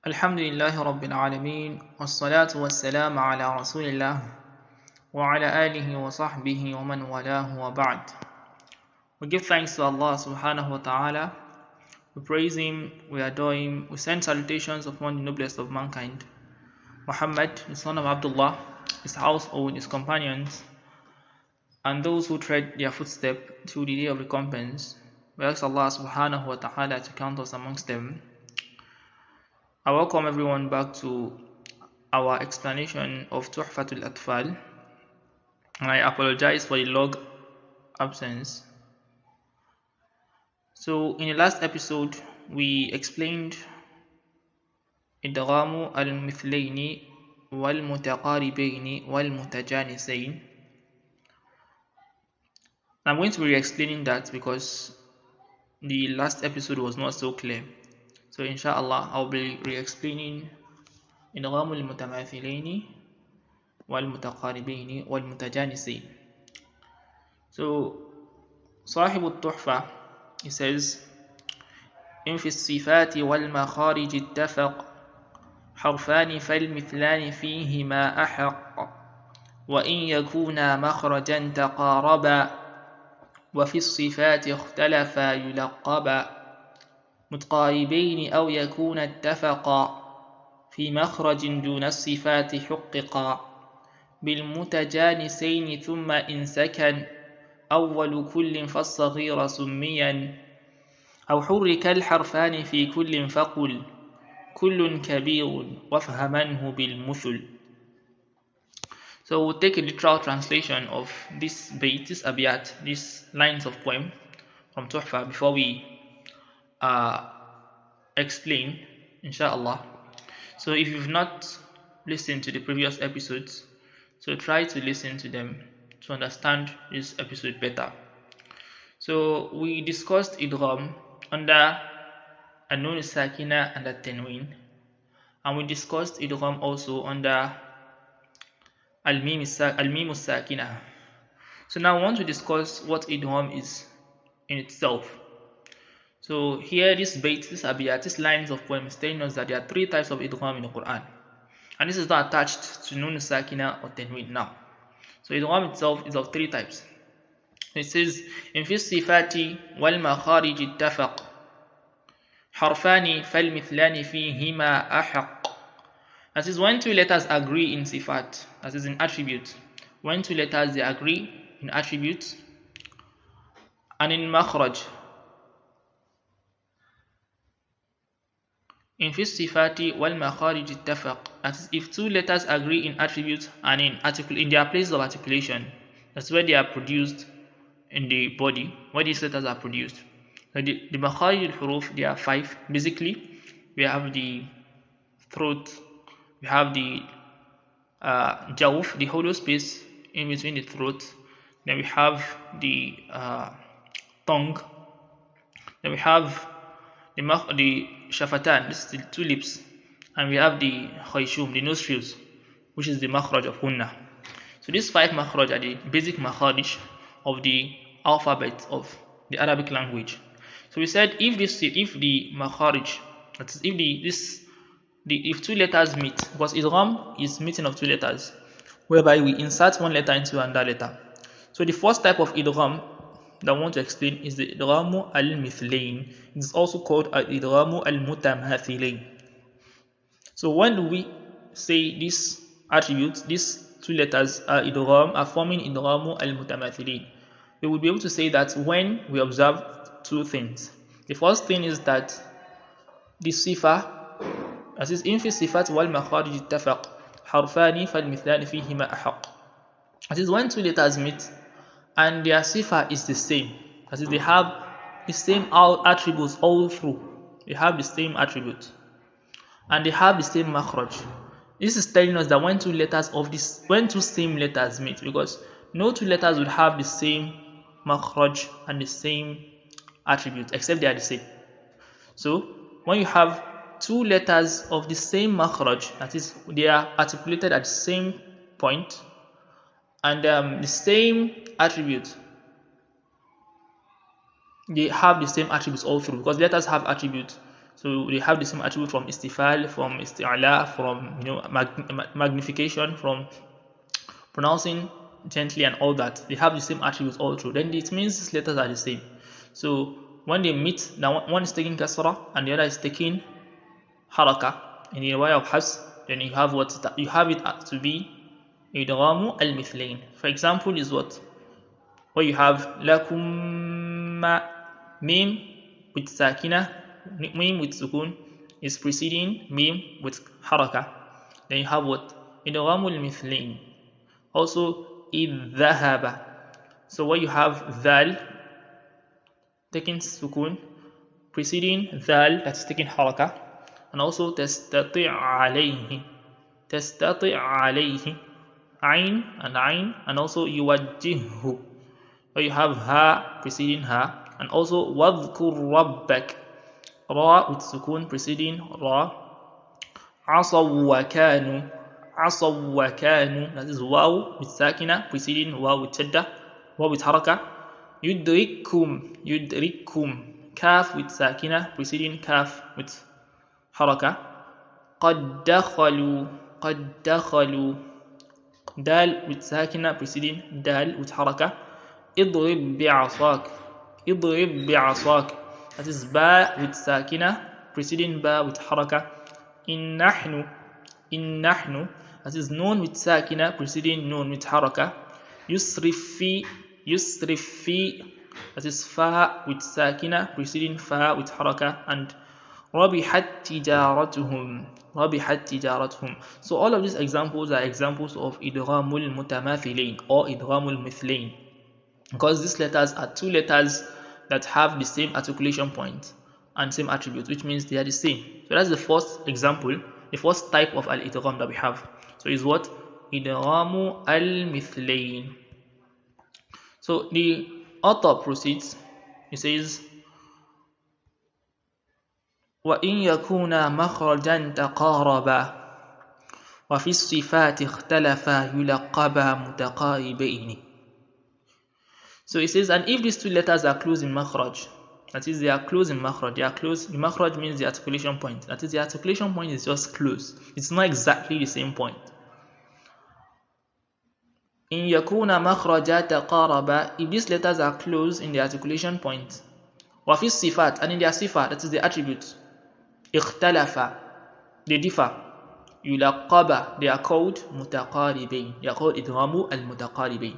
الحمد لله رب العالمين والصلاة والسلام على رسول الله وعلى آله وصحبه ومن والاه وبعد. We give thanks to Allah subhanahu wa ta'ala. We praise Him, we adore Him, we send salutations upon the noblest of mankind, Muhammad, the son of Abdullah, his household, his companions, and those who tread their footstep to the day of recompense. We ask Allah subhanahu wa ta'ala to count us amongst them. I welcome everyone back to our explanation of Tuhfatul faal, and I apologize for the log absence. So in the last episode we explained Idgaamul Mithlayn wal mutaqaribayn wal mutajanisayn. I'm going to be re-explaining that because the last episode was not so clear. So inshallah I'll be re-explaining Idgaamul mutamathilayn wal mutaqaribayn wal mutajanisayn. So صاحب التحفة, he says, إن في الصفات والمخارج اتفق حرفان فالمثلان فيهما أحق وإن يكونا مخرجا تقاربا وفي الصفات اختلفا يلقبا متقاربين أو يكون اتفقا في مخرج دون الصفات حققا بالمتجانسين ثم إن سكن أول كل فالصغير سميا أو حرك الحرفان في كل فقل كل كبير وافهمنه بالمثل. So we'll take a literal translation of this bayt, this abiyat, these lines of poem from Tuhfa before we explain, inshallah. So if you've not listened to the previous episodes, so try to listen to them to understand this episode better. So we discussed Idgaam under An-Nun Sakina and At-Tanween, and we discussed Idgaam also under Al-Mim Sakina. So now I want to discuss what Idgaam is in itself. So here this bayt, this abiyat, these lines of poems telling us that there are three types of Idgaam in the Quran, and this is not attached to Nun Sakina or Tanween now. So Idgaam itself is of three types. It says, إن في الصفات والمخارج اتفق حرفان فالمثلان فيهما أحق. That is, when two letters agree in sifat, that is in attribute. When two letters they agree in attribute and in makhraj. In fi sifati wal makharij ittafaq. That is, if two letters agree in attribute and in their places of articulation, that's where they are produced in the body, where these letters are produced. So the makharij al-huruf, there are five. Basically, we have the throat, we have the jawf, the hollow space in between the throat, then we have the tongue, then we have the shafatan, this is the two lips, and we have the khayshum, the nostrils, which is the makhraj of hunna. So these five makhraj are the basic makhraj of the alphabet of the Arabic language. So we said if the makhraj, that is if two letters meet, because idgham is meeting of two letters, whereby we insert one letter into another letter. So the first type of idgham that I want to explain is the Idgaamul Mithlayn. It is also called Idgaamul Mutamathilayn. So when do we say these attributes, these two letters are forming Idgaamul Mutamathilayn? We would be able to say that when we observe two things. The first thing is that the sifa, as is in fi sifat wal makharij ittafaq harfani fal mithlani fihima ahaq. That is, when two letters meet and their sifa is the same, that is, they have the same attributes all through. They have the same attributes and they have the same makhraj. This is telling us that when two same letters meet, because no two letters would have the same makhraj and the same attributes except they are the same. So when you have two letters of the same makhraj, that is, they are articulated at the same point and the same attribute, they have the same attributes all through, because letters have attributes So they have the same attribute from istifal, from isti'ala, from magnification, from pronouncing gently and all that. They have the same attributes all through. Then it means these letters are the same. So when they meet, now one is taking kasra and the other is taking haraka in the way of has, then you have you have it to be idgamu al-mithlayn. For example, is what? Where you have lakum mim with sakina, mim with sukun is preceding mim with haraka. Then you have what? Idgamu al-mithlayn. Also idhahaba. So where you have dhal taking sukun preceding dhal that's taking haraka, and also tastati' alayhi, ayn and ayn, and also yuwajjihhu where you have ha preceding ha, and also wadhkur rabbak, ra with sukun preceding ra, asaw wa kanu, that is waw with sakina preceding waw with shadda, waw with haraka, yudrikkum, kaf with sakina preceding kaf with haraka, qad dakhalu, dal with sakina preceding dal with haraka, idrib bi'asak, that is ba with sakina preceding ba with haraka, innahnu, that is nun with sakina preceding nun with haraka, yusrif fi, that is fa with sakina preceding fa with haraka, and rabihat tijaratuhum. So all of these examples are examples of idghamul mutamathilain or idghamul mithlayn, because these letters are two letters that have the same articulation point and same attributes, which means they are the same. So that's the first example, the first type of al-idgham that we have. So is what? Idghamu al-mithlayn. So the author proceeds, he says, وَإِنْ يَكُونَا مَخْرَجًا تَقَارَبًا وَفِي الصِّفَاتِ اخْتَلَفًا يُلَقَّبًا مُتَقَارِبَيْنِ. So he says, and if these two letters are close in makhraj, that is, they are close in makhraj, they are close. The makhraj means the articulation point. That is, the articulation point is just close. It's not exactly the same point. In yakuna makhraja taqaraba, if these letters are close in the articulation point, wa fi sifat, and in their sifat, that is the attributes, ikhtalafa, they differ, yulaqaba, they are called mutaqaribain, they are called idghamu al-mutaqaribain.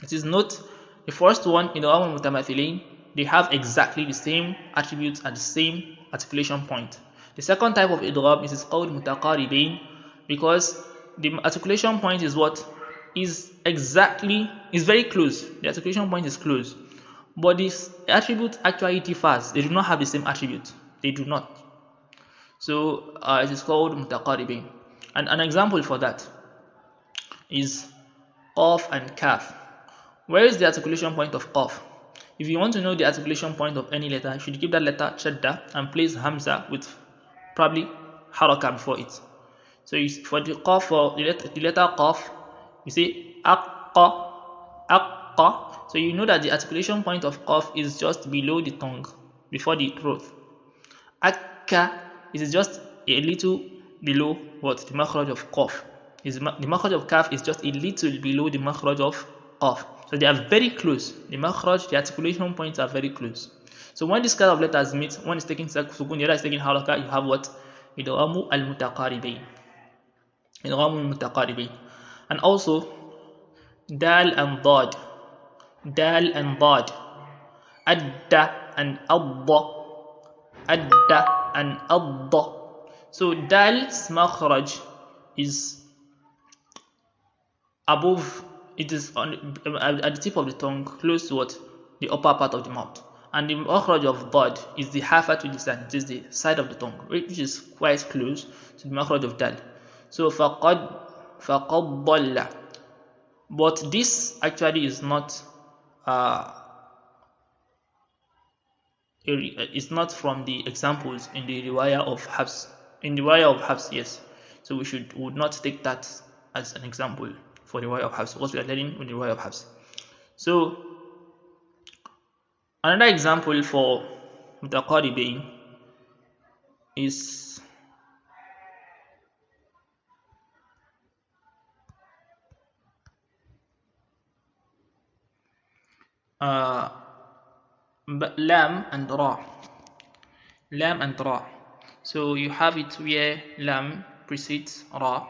It is not the first one, idghamu al-mutamathilain, they have exactly the same attributes at the same articulation point. The second type of idgham is called mutaqaribain because the articulation point is what? Is very close. The articulation point is close, but this attribute actually differs. They do not have the same attribute. They do not. So it is called mutaqaribain. And an example for that is qaf and kaf. Where is the articulation point of qaf? If you want to know the articulation point of any letter, you should give that letter shadda and place hamza with probably haraka before it. So for the qaf, for the letter qaf, you say aqqa. So you know that the articulation point of qaf is just below the tongue, before the throat. Akka is just a little below what? The makhraj of qaf. The makhraj of kaf is just a little below the makhraj of qaf. So they are very close. The makhraj, the articulation points are very close. So when this kind of letters meet, one is taking sukun, the other is taking haraka, you have what? Idghamu al-mutaqaribain. And also dal and dad, adda and adda. So dal's makhraj is above, it is at the tip of the tongue, close to what? The upper part of the mouth. And the makhraj of dad is the hafa to the side, it is the side of the tongue, which is quite close to the makhraj of dal. So faqad dalla. But this actually is not it's not from the examples in the riwayah of Hafs. In the riwayah of Hafs, yes. So we would not take that as an example for the riwayah of Hafs, because we are learning with the riwayah of Hafs. So another example for mutaqaribain is lam and ra. Lam and ra. So you have it where lam precedes ra.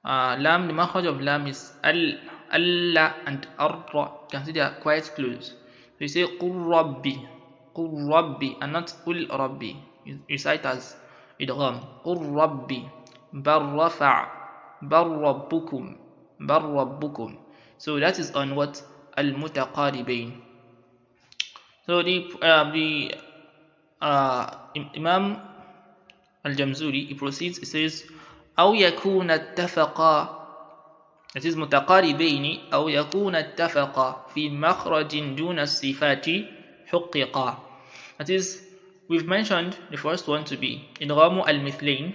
Lam, the makhraj of lam is alla and arra. You can see they are quite close. So you say qul rabbi, and not qul rabbi. You recite as idgham. Qul rabbi, bar rafa', bar rabbukum. So that is on what al-mutaqaribain. So the Imam al-Jamzuri, he proceeds, he says أو يكون اتفقا, that is متقاربين أو يكون اتفقا في مخرج دون الصفات حققا. That is, we've mentioned the first one to be إدغام المثلين,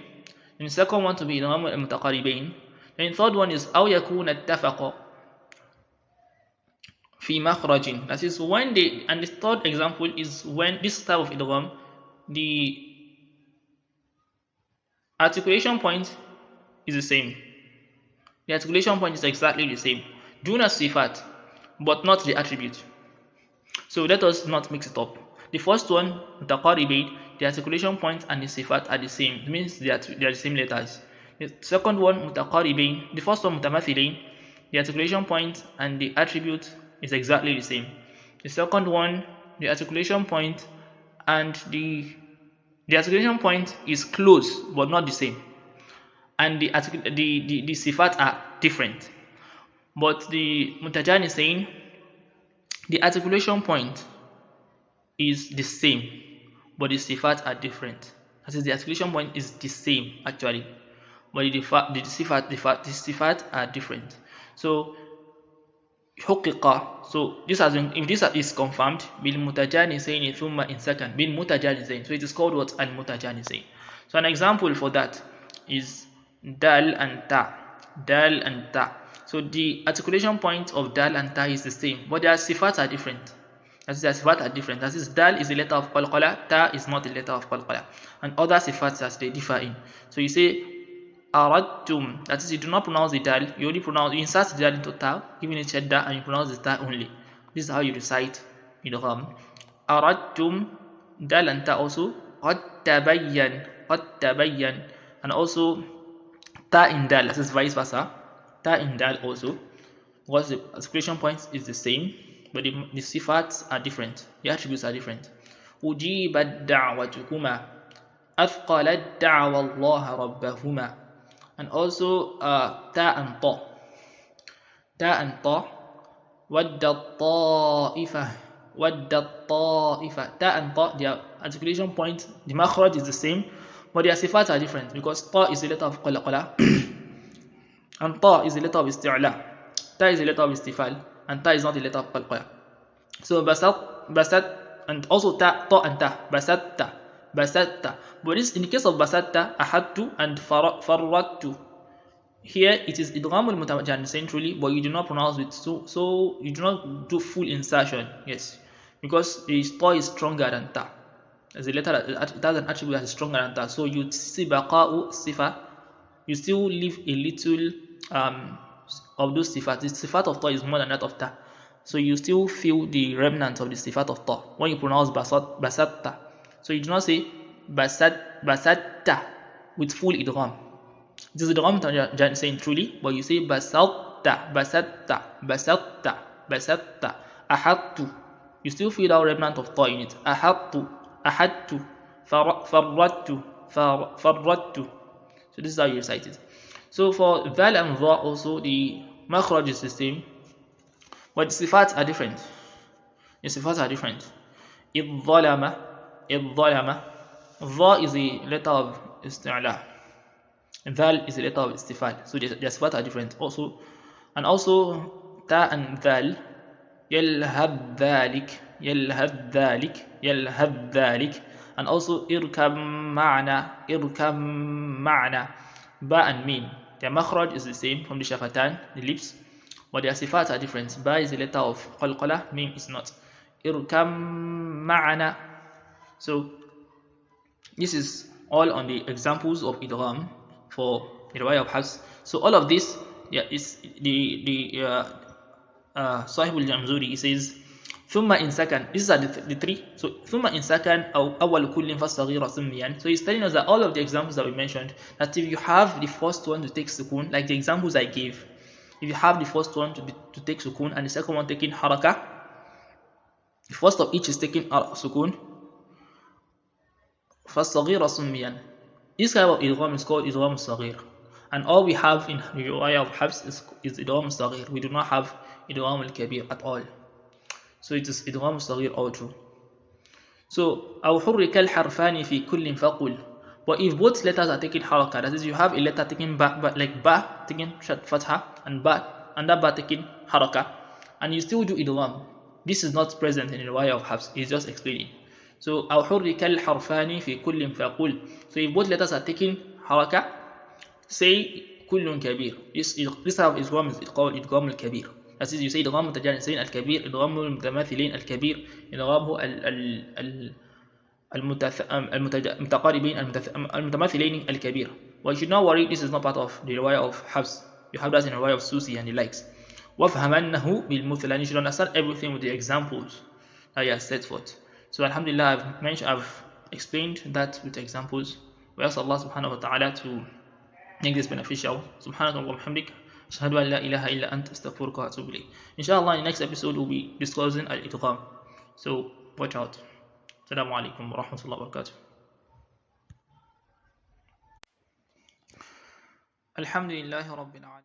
and the second one to be إدغام المتقاربين, and the third one is أو يكون اتفقا في مخرج. That is when they, and the third example is when this type of idgham, the articulation point is the same. The articulation point is exactly the same. Duna sifat, but not the attribute. So let us not mix it up. The first one, mutaqaribain, the articulation point and the sifat are the same. It means they are the same letters. The second one, mutaqaribain, the first one, mutamathilain, the articulation point and the attribute is exactly the same. The second one, the articulation point and the articulation point is close but not the same, and the sifat are different. But the mutajanisain, the articulation point is the same but the sifat are different. That is, the articulation point is the same actually, but the sifat are different. So حقق, so this has been, if this is confirmed, بالمتجانسين ثم in second, بالمتجانسين, so it is called what? المتجانسين. So an example for that is dal and ta. So the articulation point of dal and ta is the same, but their sifat are different. That is, their sifat are different. That is, dal is a letter of qalqala, ta is not a letter of qalqala, and other sifats as they differ in. So you say aradtum, that is, you do not pronounce the dal, you only pronounce, you insert the dal into ta, giving it shadda, and you pronounce the ta only. This is how you recite idgham. Aradtum, dal and ta also. Qad tabayyan, and also ta in dal, that is vice versa. Ta in dal also, because the articulation point is the same, but the sifats are different, the attributes are different. Ujibat da'watukuma, athqalat da'wa Allah rabbahuma. And also ta and ta. Wadda ta'ifa. Ta and ta, their articulation point, the makhraj is the same, but their sifats are different, because ta is a letter of qalqala and ta is a letter of isti'la. Ta is a letter of istifal, and ta is not a letter of qalqala. So basat, and also ta and ta, basatta. But this, in the case of basatta, ahadtu and farrattu, here it is idghamul mutajanisain truly, but you do not pronounce it, so you do not do full insertion. Yes, because the ta is stronger than ta. As a letter that has an attribute that is stronger than ta, so you see baqa'u sifa, you still leave a little of those sifat. The sifat of ta is more than that of ta, so you still feel the remnants of the sifat of ta when you pronounce basatta. So you do not say basatta with full idgham. It is idgham saying truly, but you say basatta. Ahadtu, you still feel that remnant of ta in it. Ahadtu, farrattu. So this is how you recite it. So for val and dha also, the makhraj is the same, but the sifats are different. Idghalama, dha is a letter of isti'la, val is a letter of istifal, so the sifat are different also. And also ta and val, yalhab dhalik, and also irkam ma'na, ba and mim, their makhraj is the same from the shafatan, the lips, but their sifat are different. Ba is a letter of qalqala, mim is not. Irkam ma'na. So This is all on the examples of idgham for the riwayah of Hafs. So all of this, yeah, is the Sahib al-Jamzuri. He says ثم إن سكن. These are the three. So ثم إن سكن أو أول كل فالصغير سميا. So he's telling us that all of the examples that we mentioned, that if you have the first one to take sukun, like the examples I gave, if you have the first one to take sukun and the second one taking haraka, the first of each is taking sukun, فالصغير سميا. This type of idgham is called idgham al-saghir. And all we have in the riwayah of Hafs is idgham al-saghir. We do not have idgham al-kabir at all. So it is idgham al-saghir all true. So أو حرك الحرفان في كل فقل. But if both letters are taking haraka, that is, you have a letter taking ba, like ba taking fatha, and that ba taking haraka, and you still do idgham. This is not present in the riwayah of Hafs. It's just explaining. So أو حرك الحرفان في كل فقل. So if both letters are taking haraka, say كل كبير. This type of idgham is called idgham al-kabir. That is, you say idgham متجانسين الكبير, idgham المتماثلين الكبير, idgham المتقاربين المتماثلين الكبير. But you should not worry, this is not part of the riwayah of Hafs. You have that in the riwayah of Susi and the likes. وَفْهَمَنَّهُ بِالْمُثْلَيْنِ. You should understand everything with the examples that he has set forth. So alhamdulillah, I've explained that with examples. We ask Allah subhanahu wa ta'ala to make this beneficial. Subhanahu wa bihamdik. Ashhadu an la ilaha illa anta astaghfiruka wa atubu ilayk. Inshallah, in the next episode we'll be disclosing al-idgham. So watch out. Assalamu alaikum wa rahmatullahi wa barakatuh. Alhamdulillahi rabbil alamin.